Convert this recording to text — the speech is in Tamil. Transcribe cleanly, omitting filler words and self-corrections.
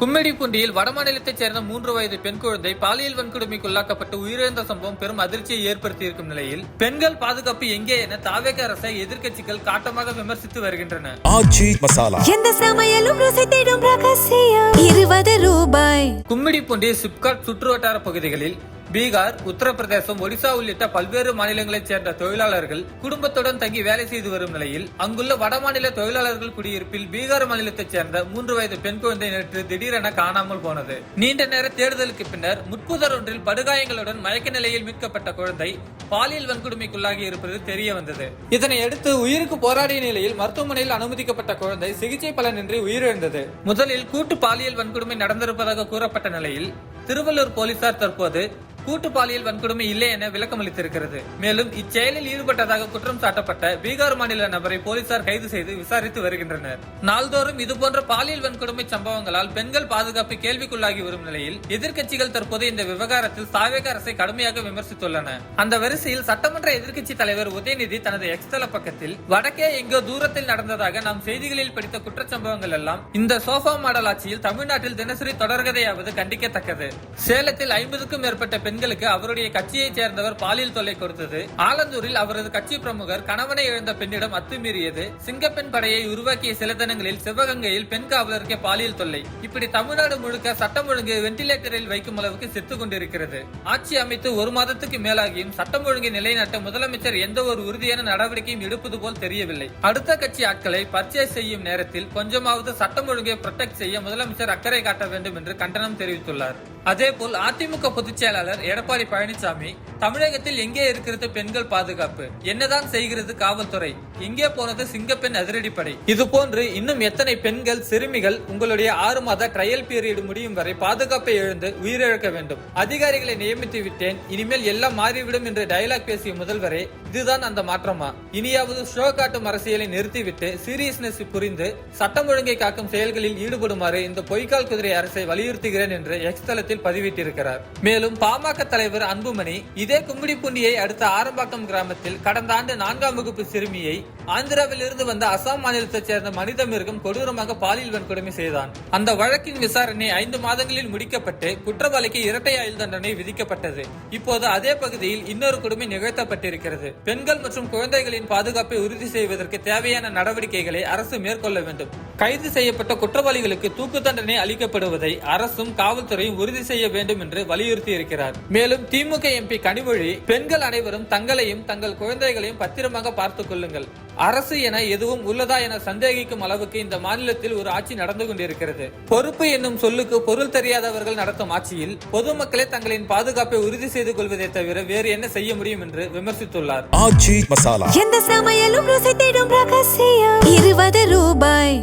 கும்மிடிப்பூண்டியில் வடமாநிலத்தைச் சேர்ந்த 3 வயது பெண் குழந்தை பாலியல் வன்கொடுமைக்கு உள்ளாக்கப்பட்டு உயிரிழந்த சம்பவம் பெரும் அதிர்ச்சியை ஏற்படுத்தியிருக்கும் நிலையில் பெண்கள் பாதுகாப்பு எங்கே என தாவேக அரசை எதிர்க்கட்சிகள் காட்டமாக விமர்சித்து வருகின்றன. எந்த சமையலும் ருசி தேடும் ரகசியம் 20 ரூபாய். கும்மிடிப்பூண்டி சிப்காட் சுற்றுவட்டார பகுதிகளில் பீகார், உத்தரப்பிரதேசம், ஒடிசா உள்ளிட்ட பல்வேறு மாநிலங்களைச் சேர்ந்த தொழிலாளர்கள் குடும்பத்துடன் தங்கி வேலை செய்து வரும் நிலையில் அங்குள்ள வடமாநில தொழிலாளர்கள் குடியிருப்பில் பீகார் மாநிலத்தைச் சேர்ந்த 3 வயது பெண் குழந்தை நேற்று திடீரென காணாமல் போனது. நீண்ட நேர தேடுதலுக்கு பின்னர் முட்புதர் ஒன்றில் படுகாயங்களுடன் மயக்க நிலையில் மீட்கப்பட்ட குழந்தை பாலியல் வன்கொடுமைக்குள்ளாகி இருப்பது தெரிய வந்தது. இதனையடுத்து உயிருக்கு போராடிய நிலையில் மருத்துவமனையில் அனுமதிக்கப்பட்ட குழந்தை சிகிச்சை பலனின்றி உயிரிழந்தது. முதலில் கூட்டு பாலியல் வன்கொடுமை நடந்திருப்பதாக கூறப்பட்ட நிலையில் திருவள்ளூர் போலீசார் தற்போது கூட்டு பாலியல் வன்கொடுமை இல்லை என விளக்கம் அளித்திருக்கிறது. மேலும் இச்செயலில் ஈடுபட்டதாக குற்றம் சாட்டப்பட்ட பீகார் மாநில நபரை போலீசார் கைது செய்து விசாரித்து வருகின்றனர். நாள்தோறும் இதுபோன்ற பாலியல் வன்கொடுமை சம்பவங்களால் பெண்கள் பாதுகாப்பு கேள்விக்குள்ளாகி வரும் நிலையில் எதிர்க்கட்சிகள் தற்போது இந்த விவகாரத்தில் தாவேக அரசை கடுமையாக விமர்சித்துள்ளன. அந்த வரிசையில் சட்டமன்ற எதிர்க்கட்சி தலைவர் உதயநிதி தனது எக்ஸ் தள பக்கத்தில் வடக்கே எங்கோ தூரத்தில் நடந்ததாக நாம் செய்திகளில் படித்த குற்றச்சம்பவங்கள் எல்லாம் இந்த சோஃபா மாடல் ஆட்சியில் தமிழ்நாட்டில் தினசரி தொடர்கதையாவது கண்டிக்கத்தக்கது. சேலத்தில் 50க்கும் மேற்பட்ட பெண்களுக்கு அவருடைய கட்சியைச் சேர்ந்தவர் பாலியல் தொல்லை கொடுத்தது. ஆலந்தூரில் அவரது கட்சி பிரமுகர் கணவனை இழந்த பெண்ணிடம் அத்துமீறியது. சிங்கப்பெண் படையை உருவாக்கிய சில தினங்களில் சிவகங்கையில் பெண் காவலருக்கு பாலியல் தொல்லை. இப்படி தமிழ்நாடு முழுக்க சட்டம் ஒழுங்கு வெண்டிலேட்டரில் வைக்கும் அளவுக்கு செத்துக் கொண்டிருக்கிறது. ஆட்சி அமைத்து 1 மாதத்துக்கு மேலாகியும் சட்டம் ஒழுங்கை நிலைநாட்ட முதலமைச்சர் எந்த ஒரு உறுதியான நடவடிக்கையும் எடுப்பது போல் தெரியவில்லை. அடுத்த கட்சி ஆட்களை பர்ச்சேஸ் செய்யும் நேரத்தில் கொஞ்சமாவது சட்டம் ஒழுங்கை புரொடெக்ட் செய்ய முதலமைச்சர் அக்கறை காட்ட வேண்டும் என்று கண்டனம் தெரிவித்துள்ளார். அதேபோல் அதிமுக பொதுச் செயலாளர் எடப்பாடி பழனிசாமி தமிழகத்தில் எங்கே இருக்கிறது பெண்கள் பாதுகாப்பு, என்னதான் செய்கிறது காவல்துறை, எங்கே போனது சிங்கப்பெண் அதிரடிப்படை, இது போன்று இன்னும் எத்தனை பெண்கள் சிறுமிகள் உங்களுடைய 6 மாத ட்ரையல் பீரியட் முடியும் வரை பாதுகாப்பை இழந்து உயிரிழக்க வேண்டும். அதிகாரிகளை நியமித்து விட்டேன், இனிமேல் எல்லாம் மாறிவிடும் என்று டயலாக் பேசிய முதல்வரே, இதுதான் அந்த மாற்றமா? இனியாவது ஷோ காட்டும் அரசியலை நிறுத்திவிட்டு சீரியஸ்னஸ் புரிந்து சட்டம் ஒழுங்கை காக்கும் செயல்களில் ஈடுபடுமாறு இந்த பொய்க்கால் குதிரை அரசை வலியுறுத்துகிறேன் என்று எக்ஸ் தளத்தில் பதிவிட்டிருக்கிறார். மேலும் பாமக தலைவர் அன்புமணி இதே கும்மிடிப்பூண்டியை அடுத்த ஆரம்பாக்கம் கிராமத்தில் கடந்த ஆண்டு 4ஆம் வகுப்பு சிறுமியை ஆந்திராவில் இருந்து வந்த அசாம் மாநிலத்தைச் சேர்ந்த மனித மிருகம் கொடூரமாக பாலியல் வன்கொடுமை செய்தான். அந்த வழக்கின் விசாரணை 5 மாதங்களில் முடிக்கப்பட்டு குற்றவாளிக்கு இரட்டை ஆயுள் தண்டனை விதிக்கப்பட்டது. இப்போது அதே பகுதியில் இன்னொரு கொடுமை நிகழ்த்தப்பட்டிருக்கிறது. பெண்கள் மற்றும் குழந்தைகளின் பாதுகாப்பை உறுதி செய்வதற்கு தேவையான நடவடிக்கைகளை அரசு மேற்கொள்ள வேண்டும். கைது செய்யப்பட்ட குற்றவாளிகளுக்கு தூக்கு தண்டனை அளிக்கப்படுவதை அரசும் காவல்துறையும் உறுதி செய்ய வேண்டும் என்று வலியுறுத்தி இருக்கிறார். மேலும் திமுக எம்பி கனிமொழி பெண்கள் அனைவரும் தங்களையும் தங்கள் குழந்தைகளையும் பத்திரமாக பார்த்துக் கொள்ளுங்கள், அரசு என எதுவும் உள்ளதா என சந்தேகிக்கும் அளவுக்கு இந்த மாநிலத்தில் ஒரு ஆட்சி நடந்து கொண்டிருக்கிறது. பொறுப்பு என்னும் சொல்லுக்கு பொருள் தெரியாதவர்கள் நடத்தும் ஆட்சியில் பொதுமக்களே தங்களின் பாதுகாப்பை உறுதி செய்து கொள்வதை தவிர வேறு என்ன செய்ய முடியும் என்று விமர்சித்துள்ளார். எந்த சமையலும் ருசி தேடும் ரகசியம் 20 ரூபாய்.